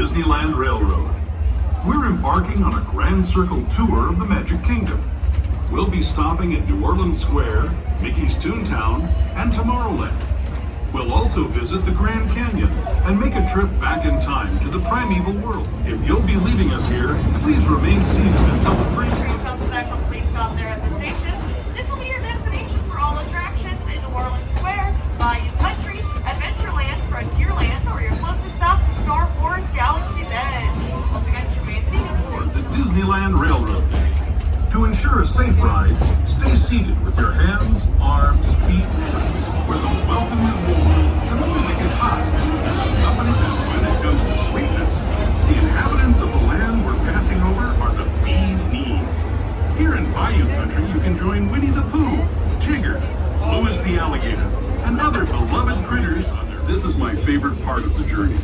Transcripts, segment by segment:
Disneyland Railroad. We're embarking on a grand circle tour of the Magic Kingdom. We'll be stopping at New Orleans Square, Mickey's Toontown, and Tomorrowland. We'll also visit the Grand Canyon and make a trip back in time to the primeval world. If you'll be leaving us here, please remain seated until the train comes back. Please stop there at the station. This will be your destination for all attractions in New Orleans Square, Bayou Country, Adventureland, Frontierland, or your closest stop to Star Wars Galaxy's Edge. Once again, you may see for the Disneyland Railroad Day. To ensure a safe ride, stay seated with your hands, arms, feet, where the welcome is warm, the music is hot, up and down when it comes to sweetness. The inhabitants of the land we're passing over are the bee's knees. Here in Bayou Country, you can join Winnie the Pooh, Tigger, Louis the Alligator, and other beloved critters. This is my favorite part of the journey.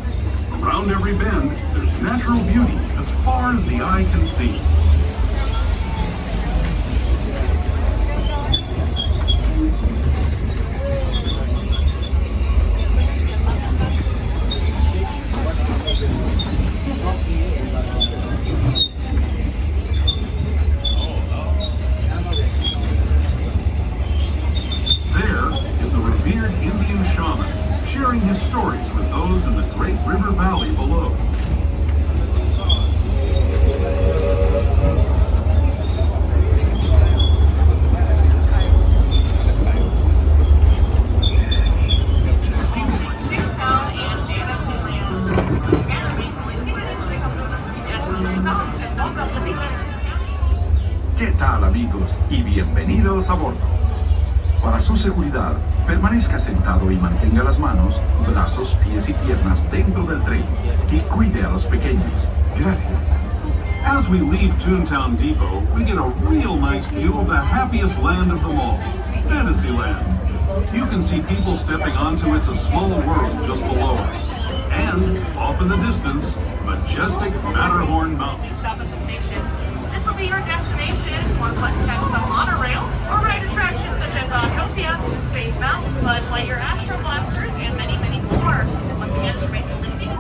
Around every bend, there's natural beauty as far as the eye can see. Sharing his stories with those in the Great River Valley below. ¿Qué tal, amigos? Y bienvenidos a bordo. Para su seguridad, permanezca sentado y mantenga las manos, brazos, pies y piernas dentro del tren y cuide a los pequeños. Gracias. As we leave Toontown Depot, we get a real nice view of the happiest land of them all, Fantasyland. You can see people stepping onto It's a Small World just below us. And, off in the distance, majestic Matterhorn Mountain. stop at the station. This will be your destination for Quest some monorail or ride attractions such as Autopia, Space Mountain, Buzz Lightyear Astro Blasters, and many, many more. Once again, you may be listening.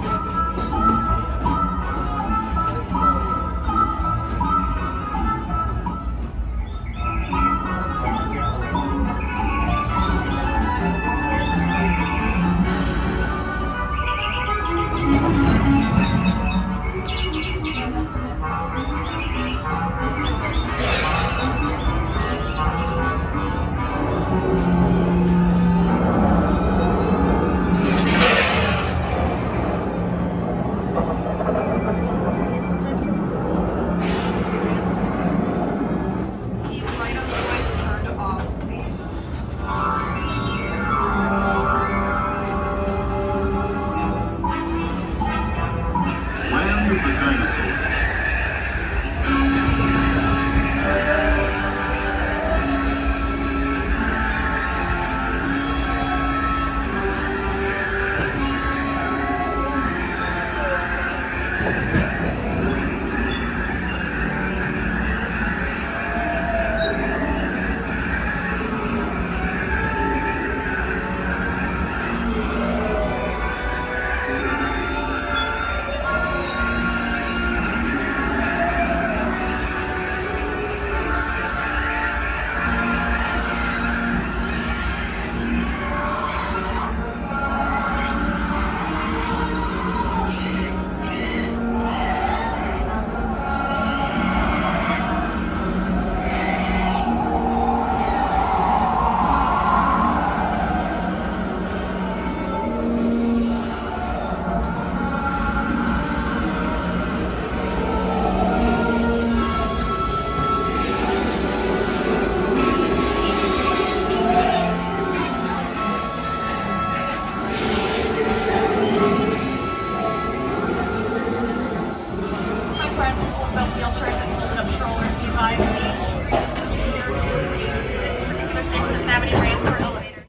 Have any